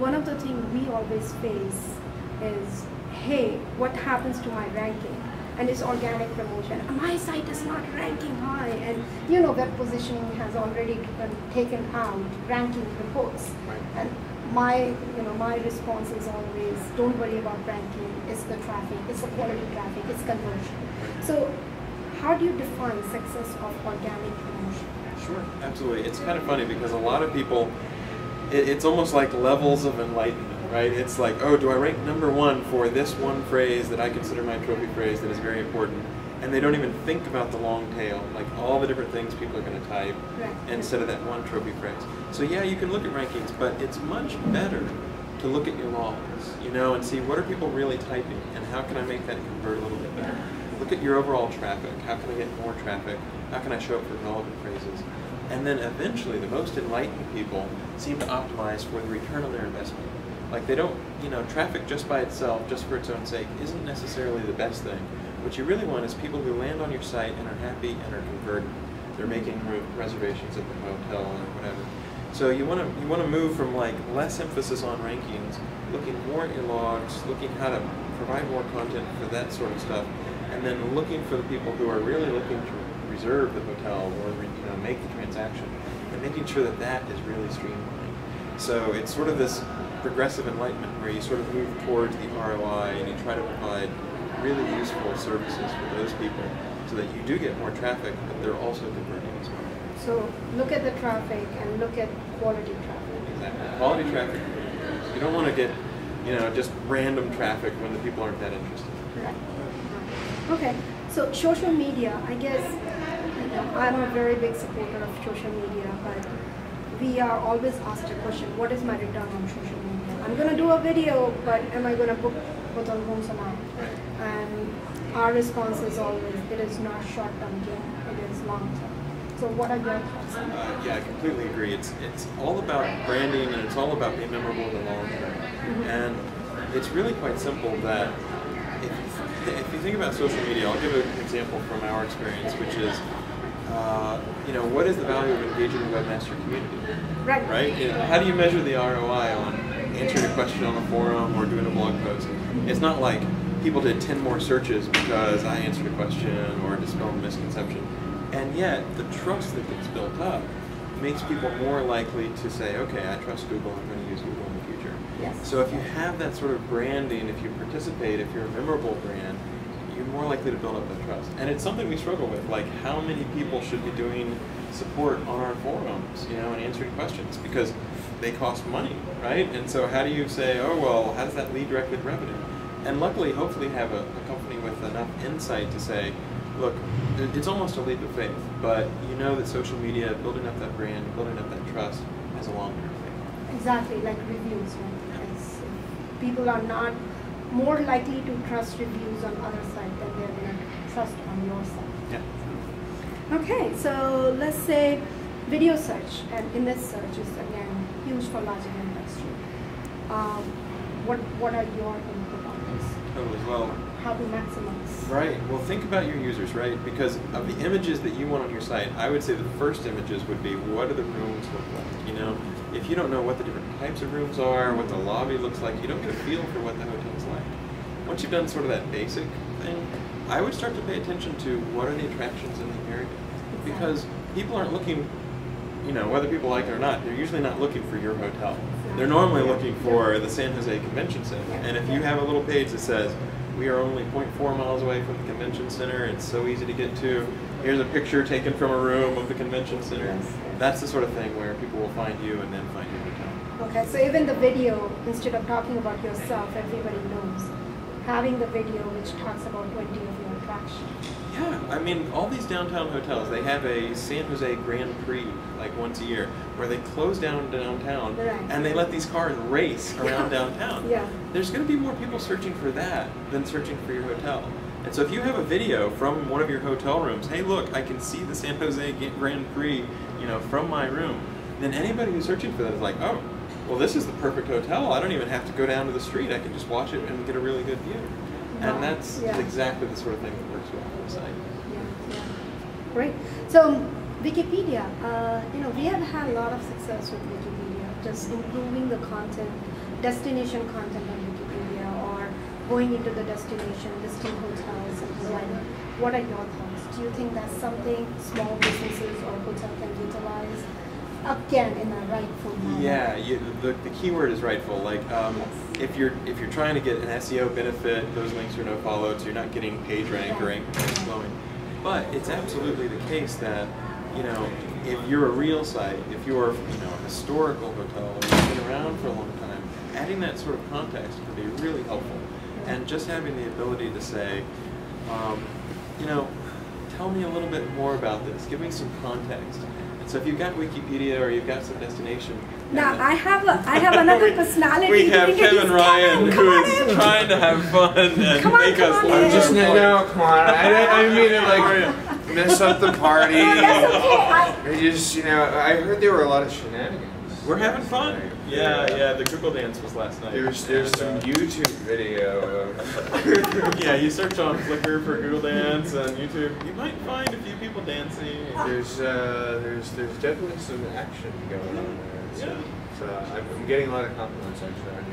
one of the things we always face is, hey, what happens to my ranking? And it's organic promotion. My site is not ranking high, and you know, web positioning has already taken out ranking reports. Right. And my response is always, don't worry about ranking. It's the traffic. It's the quality traffic. It's conversion. So, how do you define success of organic promotion? Sure, absolutely. It's kind of funny because a lot of people, it's almost like levels of enlightenment. Right? It's like, oh, do I rank #1 for this one phrase that I consider my trophy phrase that is very important? And they don't even think about the long tail, like all the different things people are going to type instead of that one trophy phrase. So yeah, you can look at rankings, but it's much better to look at your logs, and see what are people really typing and how can I make that convert a little bit better. Look at your overall traffic. How can I get more traffic? How can I show up for relevant phrases? And then eventually, the most enlightened people seem to optimize for the return on their investment. Like they don't, traffic just by itself, just for its own sake, isn't necessarily the best thing. What you really want is people who land on your site and are happy and are converting. They're making reservations at the hotel or whatever. So you want to move from like less emphasis on rankings, looking more at your logs, looking how to provide more content for that sort of stuff, and then looking for the people who are really looking to reserve the hotel or make the transaction, and making sure that that is really streamlined. So it's sort of this progressive enlightenment where you sort of move towards the ROI and you try to provide really useful services for those people so that you do get more traffic, but they're also converting as well. So look at the traffic and look at quality traffic. Exactly. Quality traffic. You don't want to get, just random traffic when the people aren't that interested. Right. Okay. So social media, I guess, I'm a very big supporter of social media, but we are always asked a question, what is my return on social media? I'm going to do a video, but am I going to book hotel rooms or not? And our response is always, it is not short-term gain, it is long-term. So what are your thoughts on that? Yeah, I completely agree. It's all about branding and it's all about being memorable in the long term. And it's really quite simple that if you think about social media, I'll give an example from our experience, which is what is the value of engaging the webmaster community? Right. Right? How do you measure the ROI on answering a question on a forum or doing a blog post? It's not like people did 10 more searches because I answered a question or dispelled a misconception. And yet, the trust that gets built up makes people more likely to say, okay, I trust Google, I'm going to use Google in the future. Yes. So if you have that sort of branding, if you participate, if you're a memorable brand, you're more likely to build up that trust. And it's something we struggle with, like how many people should be doing support on our forums, and answering questions, because they cost money, right? And so how do you say, oh, well, how does that lead directly to revenue? And luckily, hopefully have a company with enough insight to say, look, it's almost a leap of faith, but you know that social media, building up that brand, building up that trust, has a long-term thing. Exactly, like reviews, right? Because people are not more likely to trust reviews on other sites than they're going to trust on your site. Yeah. Okay, so let's say video search, and image search is again huge for larger industry. What are your input on this? Totally. Well, how to maximize? Right. Well, think about your users, right? Because of the images that you want on your site, I would say the first images would be, what do the rooms look like? If you don't know what the different types of rooms are, what the lobby looks like, you don't get a feel for what the hotel's like. Once you've done sort of that basic thing, I would start to pay attention to what are the attractions in the area. Because people aren't looking, whether people like it or not, they're usually not looking for your hotel. They're normally looking for the San Jose Convention Center. And if you have a little page that says, we are only 0.4 miles away from the convention center, it's so easy to get to, here's a picture taken from a room of the convention center. That's the sort of thing where people will find you and then find your hotel. Okay, so even the video, instead of talking about yourself, everybody knows. Having the video which talks about 20 of your attractions. Yeah, I mean, all these downtown hotels, they have a San Jose Grand Prix, like once a year, where they close down downtown, and they let these cars race around downtown. Yeah. There's going to be more people searching for that than searching for your hotel. And so if you have a video from one of your hotel rooms, hey look, I can see the San Jose Grand Prix, from my room, then anybody who's searching for that is like, oh, well, this is the perfect hotel. I don't even have to go down to the street. I can just watch it and get a really good view. And that's exactly the sort of thing that works well on the site. Yeah. Great. So Wikipedia, we have had a lot of success with Wikipedia, just improving the content, destination content on Wikipedia or going into the destination, listing hotels and designing. What are your thoughts? Do you think that's something small businesses or hotel can utilize? Again, in a rightful manner. Yeah, the keyword is rightful. Like, if you're trying to get an SEO benefit, those links are no follow, so you're not getting page rank or rank flowing. But it's absolutely the case that, you know, if you're a real site, if you're, you know, a historical hotel, or you've been around for a long time, adding that sort of context can be really helpful. And just having the ability to say, you know, tell me a little bit more about this. Give me some context. And so if you've got Wikipedia or you've got some destination. Now I have another personality. We have Kevin Ryan who is trying to have fun and make us laugh. No, come on. I didn't mean to like mess up the party. No, that's okay. I just, you know, I heard there were a lot of shenanigans. We're having fun. Yeah, the Google dance was last night. There's some YouTube video of yeah, you search on Flickr for Google Dance on YouTube, you might find a few people dancing. There's definitely some action going on there. So I'm getting a lot of compliments actually on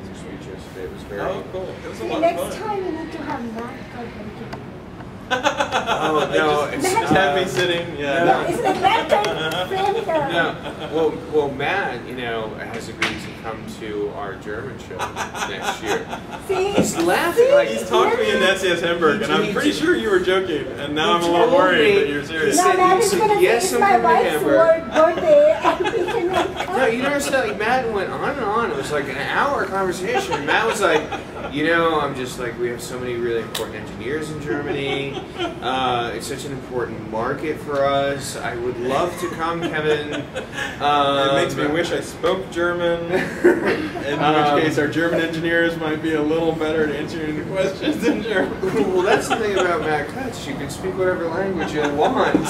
your speech yesterday. It was very cool. It was a lot of Next fun. time you need to have Matt come Wikipedia. Oh no! It's have me sitting. Yeah. No, it's like that kind of friend. No. Well, Matt, you know, has agreed to come to our German show next year. See, he's laughing like he's talked me into SES Hamburg, and I'm pretty sure you were joking, and now I'm a little worried that you're serious. No, Matt is going to say it's my wife's birthday, and we can come. No, you notice that like, Matt went on and on. It was like an hour conversation. And Matt was like, you know, I'm just like, we have so many really important engineers in Germany. It's such an important market for us. I would love to come, Kevin. It makes me wish I spoke German, in which case our German engineers might be a little better at answering the questions in German. Well, that's the thing about Matt Cutts. You can speak whatever language you want.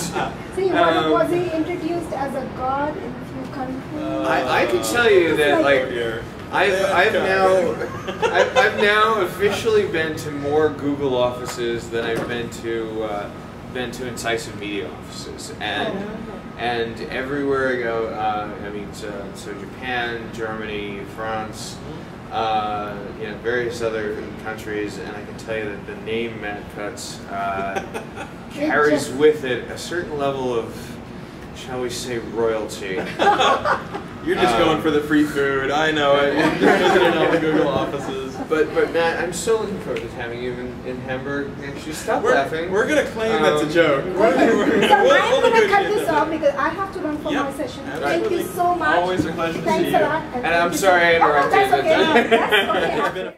See, was he introduced as a god in a few countries? I can tell you that, like, I've now officially been to more Google offices than I've been to incisive media offices, and everywhere I go, I mean, so Japan, Germany, France, you know, various other countries, and I can tell you that the name Matt Cutts carries with it a certain level of, shall we say, royalty. You're just going for the free food. I know it. You're visiting all the Google offices. But Matt, I'm so looking forward to having you in Hamburg next year. Stop laughing. We're going to claim that's a joke. So I'm going to cut this off because I have to run for my session. Absolutely. Thank you so much. Always a pleasure to see you. Thanks a lot. And I'm sorry I interrupted. Oh, no, that's okay. That's okay.